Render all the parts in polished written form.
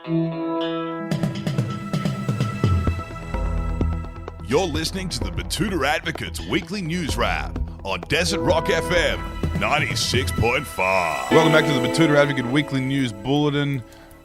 You're listening to the Batuta Advocate's weekly news wrap on Desert Rock FM 96.5. Welcome back to the Batuta Advocate Weekly News Bulletin.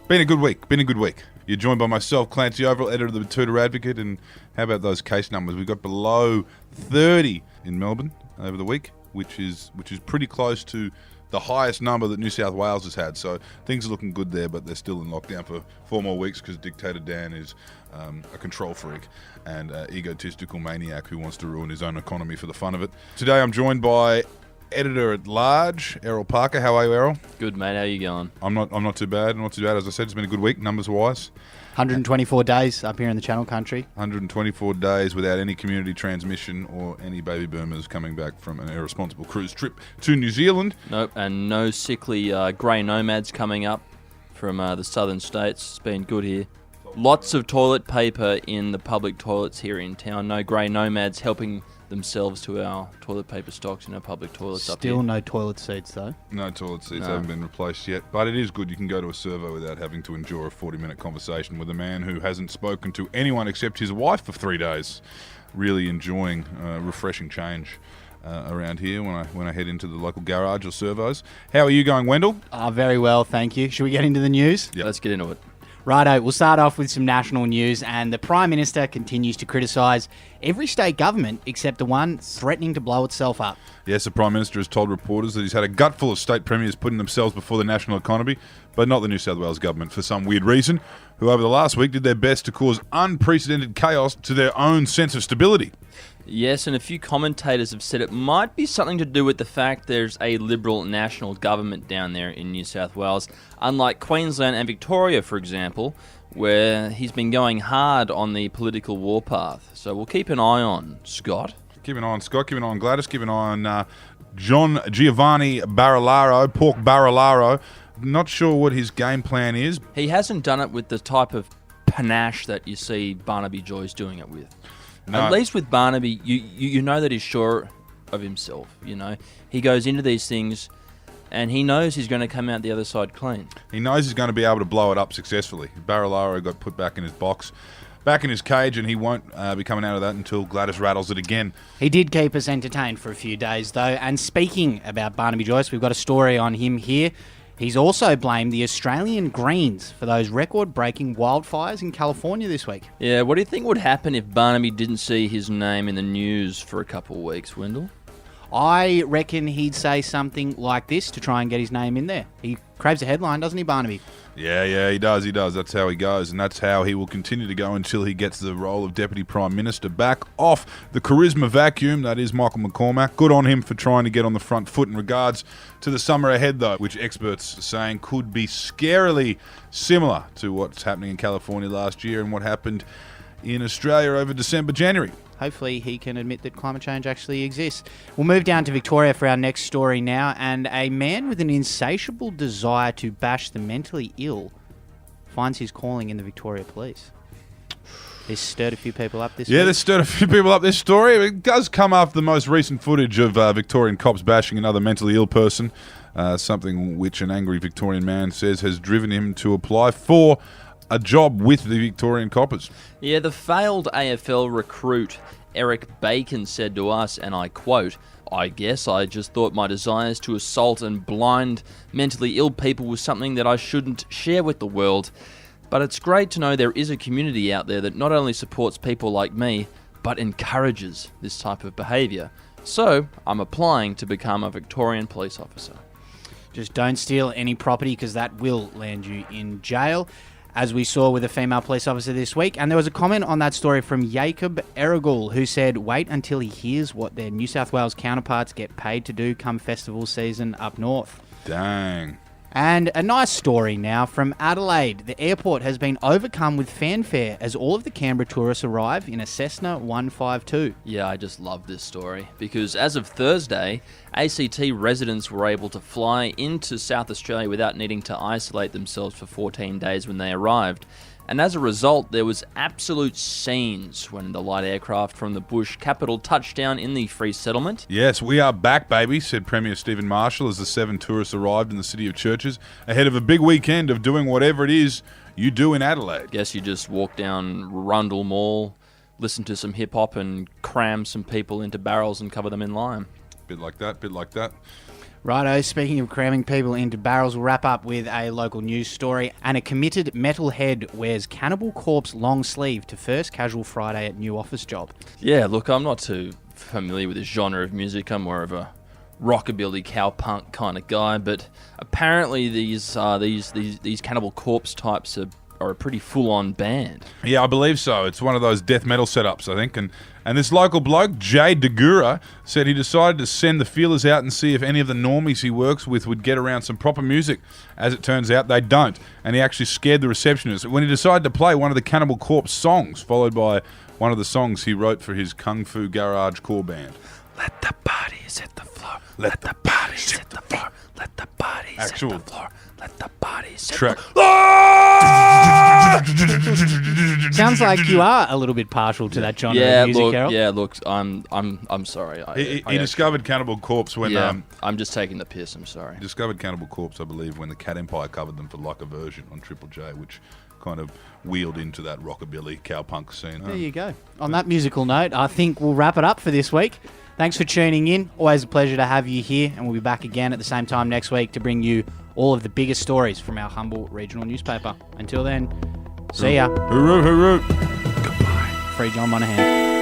Been a good week. You're joined by myself, Clancy Overall, editor of the Batuta Advocate, and how about those case numbers? We got below 30 in Melbourne over the week, which is pretty close to the highest number that New South Wales has had. So things are looking good there, but they're still in lockdown for 4 more weeks because Dictator Dan is a control freak and egotistical maniac who wants to ruin his own economy for the fun of it. Today I'm joined by Editor-at-Large, Errol Parker. How are you, Errol? Good, mate. How you going? I'm not too bad. As I said, it's been a good week, numbers-wise. 124 days up here in the Channel Country. 124 days without any community transmission or any baby boomers coming back from an irresponsible cruise trip to New Zealand. Nope, and no sickly grey nomads coming up from the southern states. It's been good here. Lots of toilet paper in the public toilets here in town. No grey nomads helping themselves to our toilet paper stocks in our public toilets up here. Still no toilet seats, though. No toilet seats haven't been replaced yet, but it is good. You can go to a servo without having to endure a 40-minute conversation with a man who hasn't spoken to anyone except his wife for 3 days. Really enjoying refreshing change around here when I head into the local garage or servos. How are you going, Wendell? Very well, thank you. Should we get into the news? Yep. Let's get into it. Righto, we'll start off with some national news, and the Prime Minister continues to criticise every state government except the one threatening to blow itself up. Yes, the Prime Minister has told reporters that he's had a gutful of state premiers putting themselves before the national economy, but not the New South Wales government for some weird reason, who over the last week did their best to cause unprecedented chaos to their own sense of stability. Yes, and a few commentators have said it might be something to do with the fact there's a Liberal national government down there in New South Wales, unlike Queensland and Victoria, for example, where he's been going hard on the political warpath. So we'll keep an eye on Scott. Keep an eye on Scott, keep an eye on Gladys, keep an eye on John Giovanni Barilaro, Pork Barilaro. Not sure what his game plan is. He hasn't done it with the type of panache that you see Barnaby Joyce doing it with. No. At least with Barnaby, you know that he's sure of himself, you know. He goes into these things and he knows he's going to come out the other side clean. He knows he's going to be able to blow it up successfully. Barilaro got put back in his box, back in his cage, and he won't be coming out of that until Gladys rattles it again. He did keep us entertained for a few days, though. And speaking about Barnaby Joyce, we've got a story on him here. He's also blamed the Australian Greens for those record-breaking wildfires in California this week. Yeah, what do you think would happen if Barnaby didn't see his name in the news for a couple of weeks, Wendell? I reckon he'd say something like this to try and get his name in there. He craves a headline, doesn't he, Barnaby? Yeah, he does. That's how he goes, and that's how he will continue to go until he gets the role of Deputy Prime Minister back off the charisma vacuum. That is Michael McCormack. Good on him for trying to get on the front foot in regards to the summer ahead, though, which experts are saying could be scarily similar to what's happening in California last year and what happened in Australia over December, January. Hopefully he can admit that climate change actually exists. We'll move down to Victoria for our next story now, and a man with an insatiable desire to bash the mentally ill finds his calling in the Victoria Police. This stirred a few people up this week. Yeah, this stirred a few people up this story. It does come after the most recent footage of Victorian cops bashing another mentally ill person, something which an angry Victorian man says has driven him to apply for a job with the Victorian coppers. Yeah, the failed AFL recruit Eric Bacon said to us, and I quote, "I guess I just thought my desires to assault and blind mentally ill people was something that I shouldn't share with the world. But it's great to know there is a community out there that not only supports people like me, but encourages this type of behaviour. So I'm applying to become a Victorian police officer." Just don't steal any property because that will land you in jail, as we saw with a female police officer this week. And there was a comment on that story from Jacob Erigul, who said, wait until he hears what their New South Wales counterparts get paid to do come festival season up north. Dang. And a nice story now from Adelaide. The airport has been overcome with fanfare as all of the Canberra tourists arrive in a Cessna 152. Yeah, I just love this story because as of Thursday, ACT residents were able to fly into South Australia without needing to isolate themselves for 14 days when they arrived. And as a result, there was absolute scenes when the light aircraft from the Bush capital touched down in the free settlement. Yes, we are back, baby, said Premier Stephen Marshall as the 7 tourists arrived in the city of Churches ahead of a big weekend of doing whatever it is you do in Adelaide. Guess you just walk down Rundle Mall, listen to some hip-hop and cram some people into barrels and cover them in lime. Bit like that, bit like that. Righto, speaking of cramming people into barrels, we'll wrap up with a local news story. And a committed metalhead wears Cannibal Corpse long sleeve to first casual Friday at new office job. Yeah, look, I'm not too familiar with this genre of music. I'm more of a rockabilly cowpunk kind of guy, but apparently these Cannibal Corpse types are a pretty full-on band. Yeah, I believe so. It's one of those death metal setups, I think. And this local bloke, Jay DeGura, said he decided to send the feelers out and see if any of the normies he works with would get around some proper music. As it turns out, they don't. And he actually scared the receptionist when he decided to play one of the Cannibal Corpse songs, followed by one of the songs he wrote for his Kung Fu Garage core band. Let the bodies hit the floor. Let the bodies hit the floor. Let the bodies hit the floor. Let the bodies hit Track. the Sounds like you are a little bit partial to that genre of music, Carol. Look, I'm sorry. He discovered Cannibal Corpse when... I'm just taking the piss, I'm sorry. He discovered Cannibal Corpse, I believe, when the Cat Empire covered them for Like a Version on Triple J, which kind of wheeled into that rockabilly cowpunk scene. There you go. On that musical note, I think we'll wrap it up for this week. Thanks for tuning in. Always a pleasure to have you here, and we'll be back again at the same time next week to bring you all of the biggest stories from our humble regional newspaper. Until then, see ya. Hooroo, hooroo. Free John Monahan.